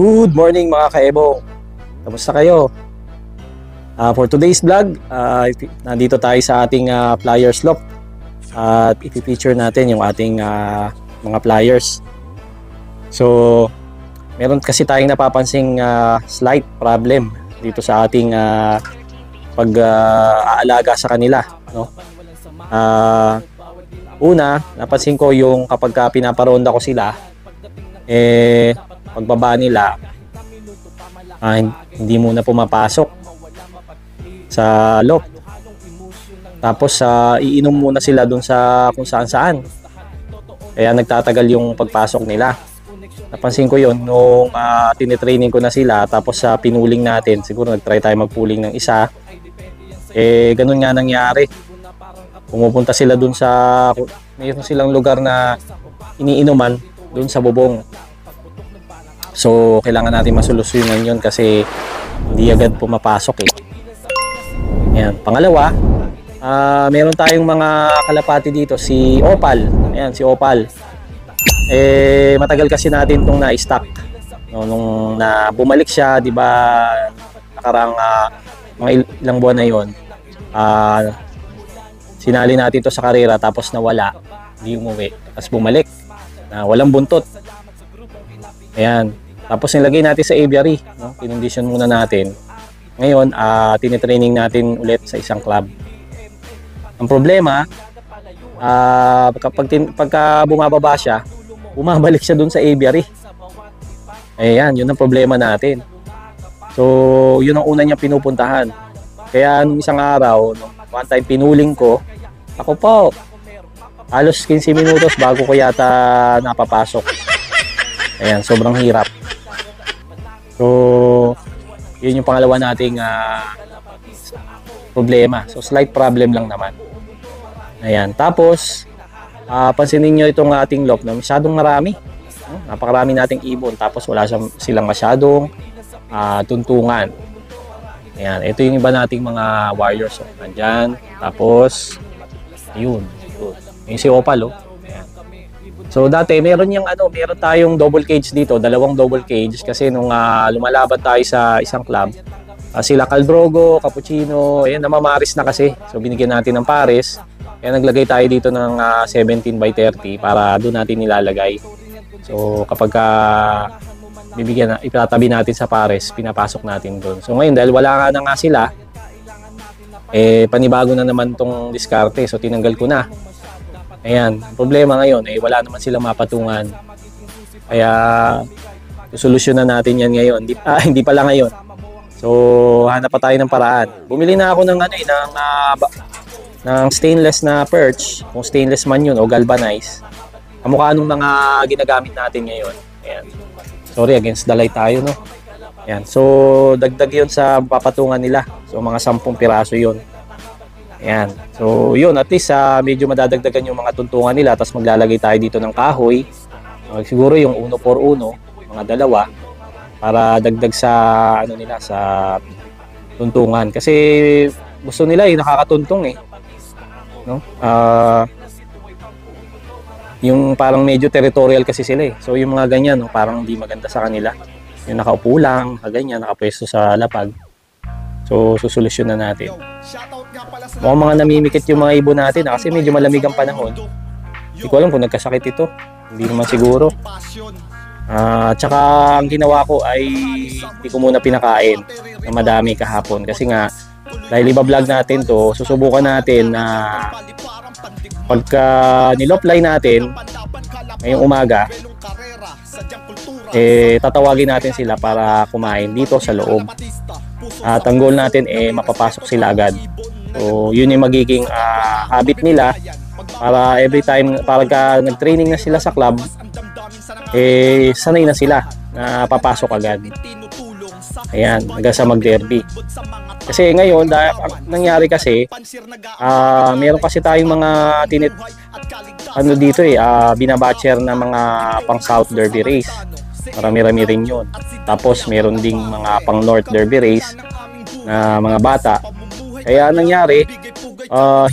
Good morning mga kaebong. Kamusta kayo? For today's vlog, nandito tayo sa ating Flyers Loft at ipipicture natin yung ating mga flyers. So, meron kasi tayong napapansing slight problem dito sa ating pag-aalaga sa kanila, no? Una, napansin ko yung kapag pinaparonda ko sila, pagbaba nila, hindi muna pumapasok sa loft. Tapos iinom muna sila dun sa kung saan. Kaya nagtatagal yung pagpasok nila. Napansin ko yun nung tinitraining ko na sila. Tapos sa pinuling natin, siguro nagtry tayo magpuling ng isa. Ganun nga nangyari. Pumupunta sila dun sa, mayroon silang lugar na iniinuman dun sa bubong. So, kailangan natin masolusyonan yun kasi hindi agad pumapasok eh. Ayan. Pangalawa, meron tayong mga kalapati dito, si Opal. Ayan, si Opal. Matagal kasi natin itong na-stock. No, nung bumalik siya, di ba, nakarang mga ilang buwan na yun, sinali natin ito sa karera tapos nawala, hindi umuwi. Tapos bumalik, walang buntot. Ayan. Tapos nilagay natin sa aviary, no? Kinondisyon muna natin. Ngayon, tinitraining natin ulit sa isang club. Ang problema, pagka bumababa siya, bumabalik siya dun sa aviary. Ayan, yun ang problema natin. So, yun ang una niya pinupuntahan. Kaya nung isang araw, one time pinuling ko, ako po, halos 15 minutos bago ko yata napapasok. Ayan, sobrang hirap. So, yun yung pangalawa nating problema. So, slight problem lang naman. Ayan. Tapos, pansinin nyo itong ating loft na masyadong marami. Napakarami nating ibon. Tapos, wala silang masyadong tuntungan. Ayan. Ito yung iba nating mga warriors. Nandyan. Tapos, yun. Yung si Opal, oh. So dati meron tayong double cage dito, dalawang double cage kasi nung lumalaban tayo sa isang club, sila Caldrogo, Cappuccino, ayan, namamaris na kasi. So binigyan natin ng pares. Kaya naglagay tayo dito ng 17 by 30 para doon natin nilalagay. So kapag itatabi natin sa pares, pinapasok natin doon. So ngayon dahil wala nga sila, panibago na naman tong diskarte. So tinanggal ko na. Ayan, problema ngayon, wala naman silang mapatungan. Kaya, solusyonan natin yan ngayon. Hindi pala ngayon. So, hanap pa tayo ng paraan. Bumili na ako ng stainless na perch, kung stainless man yun o galvanized. Kamukha nung mga ginagamit natin ngayon. Ayan. Sorry, against the light tayo, no? Ayan. So, dagdag yun sa papatungan nila. So, mga 10 piraso yun. Ayan. So, yun. At least, medyo madadagdagan yung mga tuntungan nila. Tapos maglalagay tayo dito ng kahoy. Siguro yung 1-4-1, mga dalawa. Para dagdag sa, sa tuntungan. Kasi gusto nila nakakatuntong no? Yung parang medyo territorial kasi sila So, yung mga ganyan, parang hindi maganda sa kanila. Yung nakaupo lang, ganyan, nakapwesto sa lapag. So, susolusyonan natin. Mukhang mga namimikit yung mga ibon natin kasi medyo malamig ang panahon. Hindi ko alam kung nagkasakit ito. Hindi naman siguro. Tsaka ang ginawa ko ay hindi ko muna pinakain na madami kahapon. Kasi nga, dahil iba-vlog natin to, susubukan natin na pagka nilopline natin ngayong umaga, tatawagin natin sila para kumain dito sa loob. At ang goal natin mapapasok sila agad. So, yun yung magiging habit nila para every time, pagka nag-training na sila sa club, sanay na sila na papasok agad. Ayan, hanggang sa mag-derby. Kasi ngayon, nangyari kasi, meron kasi tayong mga binabatcher na mga pang South Derby race. Marami-rami rin yun. Tapos meron ding mga pang North Derby race na mga bata. Kaya nangyari,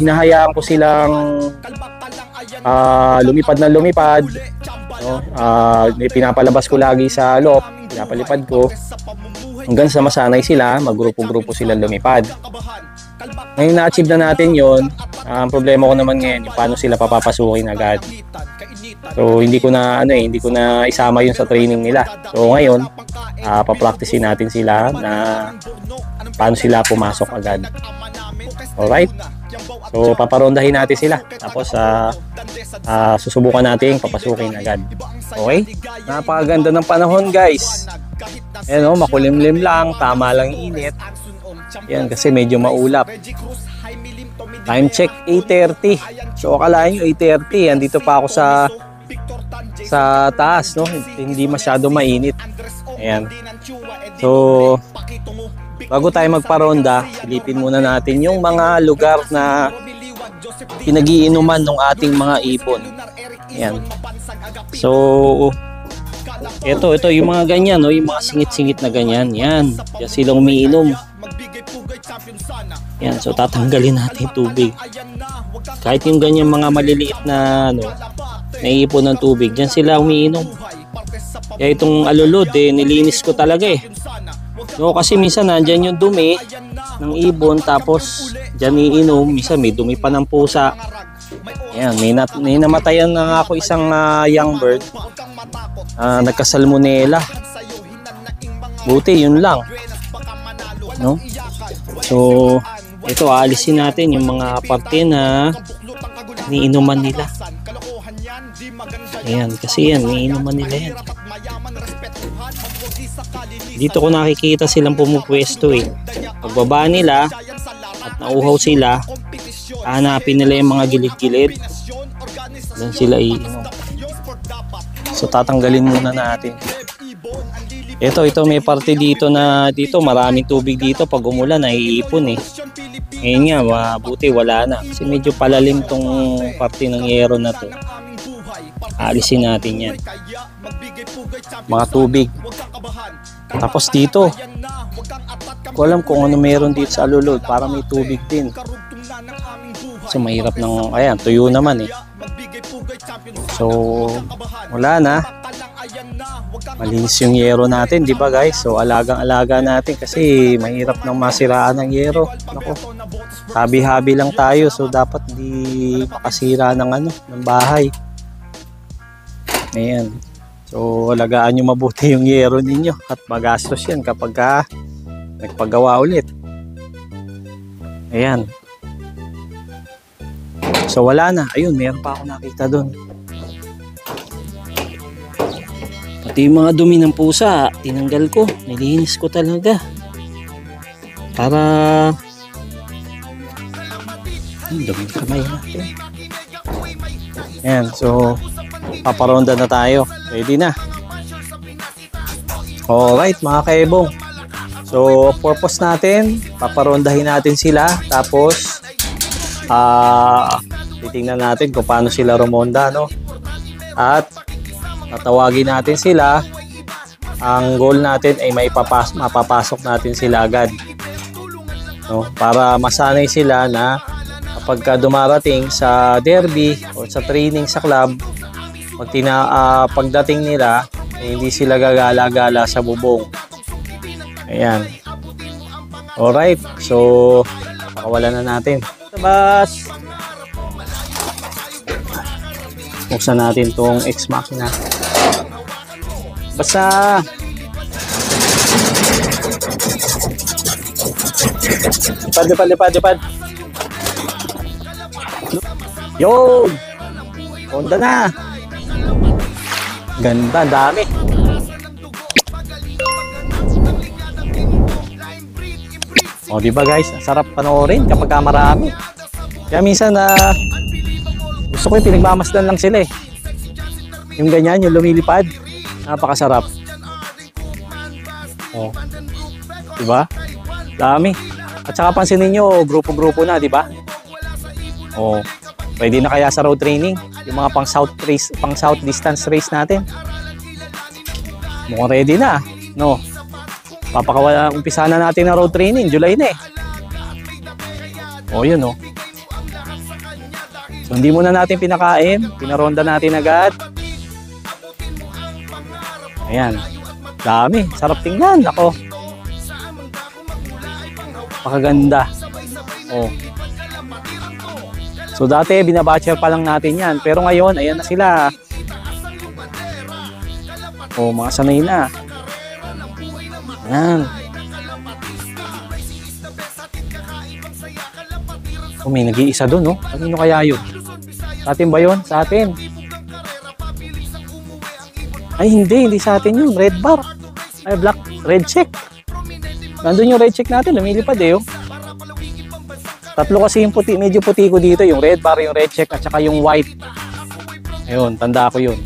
hinahayaan ko silang lumipad na lumipad, no? Pinapalabas ko lagi sa loob pinapalipad ko hanggang sa masanay sila, maggrupo-grupo sila lumipad. Ngayon na-achieve na natin yon. Ang problema ko naman ngayon yung paano sila papapasukin agad. So hindi ko na isama yun sa training nila. So ngayon, papracticein natin sila na paano sila pumasok agad. Alright? So paparondahin natin sila. Tapos susubukan natin papasukin agad. Okay? Napakaganda ng panahon, guys. Ayan, makulimlim lang, tama lang init. Yan, kasi medyo maulap. Time check 8:30. So akalain nyo 8:30, andito pa ako sa taas, no? Hindi masyado mainit. Ayan. So bago tayo magparonda, silipin muna natin yung mga lugar na pinag-iinuman ng ating mga ipon. Ayan. So ito yung mga ganyan, no? Yung mga singit-singit na ganyan. Yan. Diyan silang umiinom. Yan, so tatanggalin natin tubig. Kahit yung ganyan mga maliliit na naiipon ng tubig, diyan sila umiinom. Kaya itong alulod nilinis ko talaga No, kasi minsan nandiyan yung dumi ng ibon, tapos diyan iinom, minsan may dumi pa ng pusa. Yan, may namatayan na ako isang young bird. Nagka-salmonella. Buti yun lang. No? So, ito aalisin natin yung mga parte na niinuman nila. Ayan, kasi yan, niinuman nila yan. Dito ko nakikita silang pumupwesto Pagbaba nila at nauhaw sila, hanapin nila yung mga gilid-gilid. Doon sila iinom. So tatanggalin muna natin. Ito may parte dito maraming tubig dito. Pag umulan naiipon Ngayon nga, mabuti wala na. Kasi medyo palalim tong parte ng yero na to. Alisin natin yan. Mga tubig. Tapos dito, ko alam kung ano meron dito sa alulod. Para may tubig din. So mahirap ayan, tuyo naman So wala na. Malinis yung yero natin, di ba guys? So alagang-alaga natin kasi mahirap nang masiraan ng yero. Nako. Habi-habi lang tayo, so dapat di makasira ng bahay. Ayan. So alagaan nyo mabuti yung yero ninyo at magastos yan kapag nagpagawa ulit. Ayan. So wala na. Ayun, meron pa ako nakita doon. Pati yung mga dumi ng pusa, tinanggal ko. Nilinis ko talaga. Para dumi ng kamay natin. Ayan, so paparonda na tayo. Ready na. Alright mga kaebong. So purpose natin, paparondahin natin sila. Tapos titingnan natin kung paano sila rumonda, at tatawagin natin sila. Ang goal natin ay mapapasok natin sila agad, para masanay sila na kapag dumarating sa derby o sa training sa club, pagdating nila hindi sila gagala-gala sa bubong. Ayan. Alright, so pakawalan na natin. Labas! Buksan natin tong Ex Machina. Basta! Lipad! Yo! Honda na! Ganda, dami! O, diba guys? Sarap panoorin kapag marami. Kaya minsan gusto ko yung pinagmamasdan lang sila Yung ganyan, yung lumilipad. Napakasarap. O. Diba? Dami. At saka pansinin nyo, grupo-grupo na, diba? O. Pwede na kaya sa road training. Yung mga pang south distance race natin. Mukhang ready na. No? Umpisa na natin na road training. July na O, yun So, hindi muna natin pinakain. Pinaronda natin agad. Ayan. Dami. Sarap tingnan. Ako. Pakaganda. Oh. So dati binabatcher pa lang natin yan. Pero ngayon, ayan na sila. Oh, mga sanay na. Ayan. Oh, may nag-iisa doon, no? Kanino kaya yun? Sa atin ba yun? Sa atin. Ay, hindi sa atin yun. Red bar. Ay, black. Red check. Nandun yung red check natin. Lumilipad eh, oh. Tatlo kasi yung puti. Medyo puti ko dito. Yung red bar, yung red check, at saka yung white. Ayun, tanda ko yun.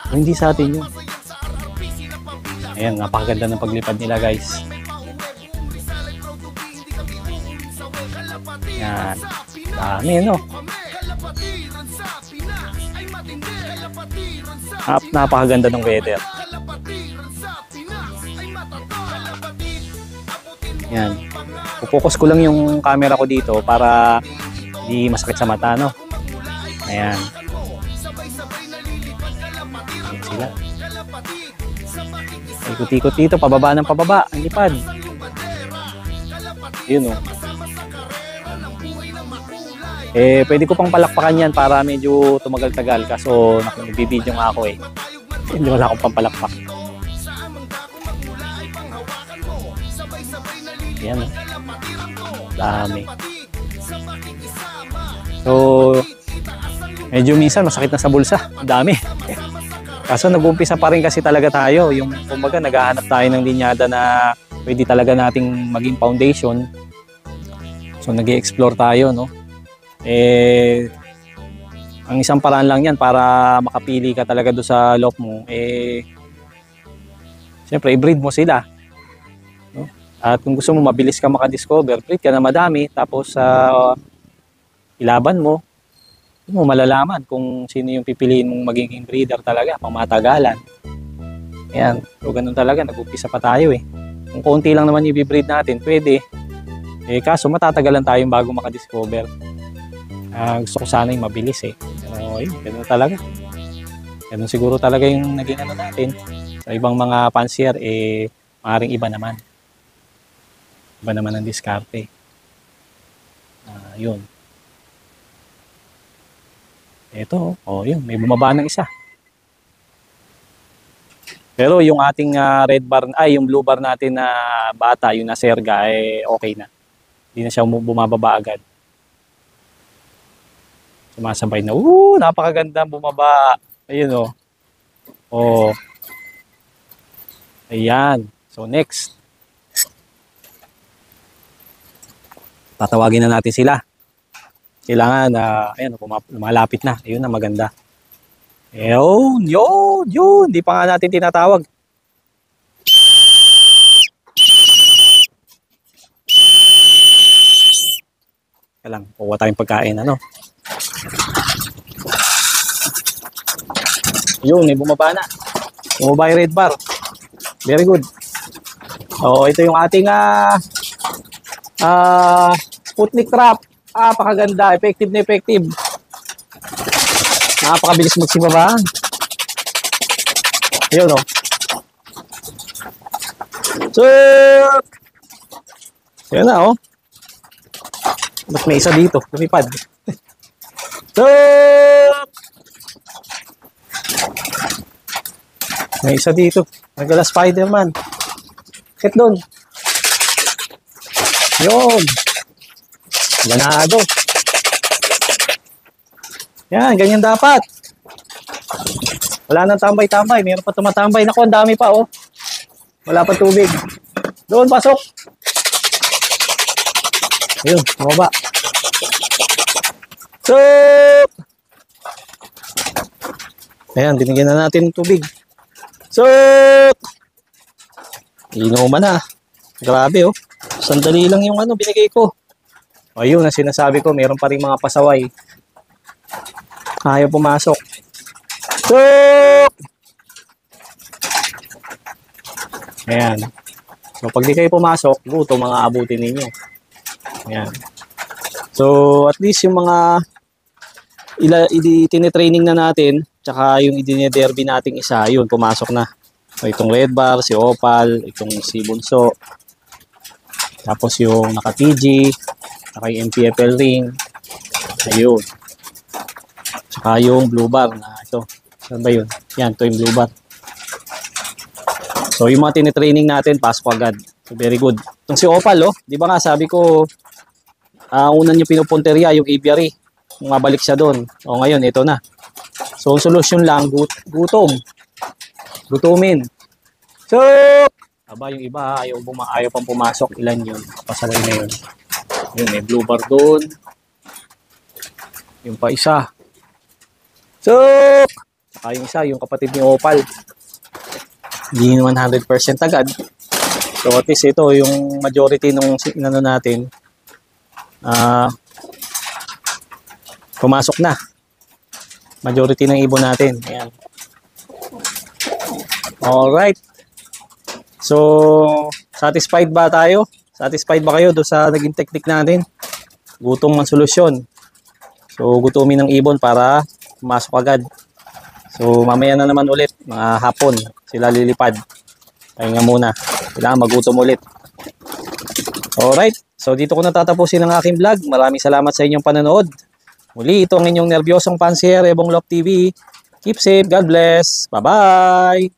Hindi sa atin yun. Ayan, napakaganda ng paglipad nila, guys. Yan. Dami, no? Napakaganda ng weather. Yan. Pupokus ko lang yung camera ko dito para di masakit sa mata, no? Ayan. Ayan sila. Ikot-ikot dito, pababa ng pababa. Ang lipad. Yun, no? Pwede ko pang palakpakan yan para medyo tumagal-tagal. Kaso, nagbibideo nga ako eh. Hindi wala akong pampalakpak. Yan. Dami. So, medyo minsan masakit na sa bulsa. Dami. Kaso nag-umpisa pa rin kasi talaga tayo. Yung kumbaga naghahanap tayo ng linyada na pwede talaga nating maging foundation. So, nag-i-explore tayo, no? Ang isang paraan lang yan para makapili ka talaga doon sa loft mo, siyempre i-breed mo sila, no? At kung gusto mo mabilis ka makadiscover, breed ka na madami, tapos ilaban mo, mo malalaman kung sino yung pipiliin mong magiging breeder talaga pang matagalan. Ayan, so ganun talaga, nag-upisa pa tayo eh. Kung konti lang naman yung i-breed natin, pwede. Kaso matatagalan tayo bago makadiscover. Gusto ko sana yung mabilis eh. Pero yun, ganun talaga. Ganun siguro talaga yung naging ano natin. Sa ibang mga fancier, maaaring iba naman. Iba naman ang diskarte. Yun. Ito, yun, may bumaba ng isa. Pero yung ating red bar, yung blue bar natin na bata, yung naserga, okay na. Hindi na siya bumababa agad. Sumasabay na, napakaganda bumaba. Ayun, oh. Ayan. So, next. Tatawagin na natin sila. Kailangan, ayan, lumalapit na. Ayun na, maganda. Yun. Di pa nga natin tinatawag. Kailang, kuha tayong pagkain, ano? Yun, may bumaba na. Bumaba yung red bar. Very good. Ito yung ating Sputnik trap. Napakaganda. Effective na effective. Napakabilis magsibaba. Yun, So, yun na, Mas may isa dito. Lumipad. So, may isa dito. Nagala Spider-Man. Bakit doon? Yun. Ganado. Yan, ganyan dapat. Wala nang tambay-tambay. Meron pa tumatambay. Naku, ang dami pa, Wala pa tubig. Doon, pasok. Ayun, bumaba. So, ayan, binigyan na natin ng tubig. So, inuman na. Grabe, Sandali lang yung binigay ko. Ayun, ang sinasabi ko, meron pa rin mga pasaway. Ayaw pumasok. So, ayan. So, pag di kayo pumasok, gutom mga abutin ninyo. Ayan. So, at least yung mga tinitraining na natin, tsaka yung idine-derby nating isa, yun, pumasok na. So, itong red bar, si Opal, itong si Bunso. Tapos yung naka-TG, naka MPFL ring. Ayun. Tsaka yung blue bar na ito. Saan ba yun? Yan, ito yung blue bar. So, yung mga tinitraining natin, pasok agad. So, very good. Itong si Opal, oh. Di ba nga, sabi ko, una niyo pinupunteriya, yung aviary. Mabalik siya doon. O, ngayon, ito na. So, solusyon lang, gutom. Gutumin. So, aba, yung iba, ayaw pang pumasok. Ilan yun? Pasalay na yun. Yun, may blue bar doon. Yung pa isa. So, saka yung isa, yung kapatid ni Opal. Hindi 100% agad. So at least ito, yung majority nung inano natin, pumasok na. Majority ng ibon natin. Ayan. Alright. So, satisfied ba tayo? Satisfied ba kayo doon sa naging technique natin? Gutom ang solusyon. So, gutumin ng ibon para pumasok agad. So, mamaya na naman ulit, mga hapon, sila lilipad. Pahinga muna. Kailangan magutom ulit. Alright. So, dito ko natatapusin ang aking vlog. Maraming salamat sa inyong panonood. Muli, ito ang inyong nervyosong pansier, Ebong Love TV. Keep safe. God bless. Bye-bye.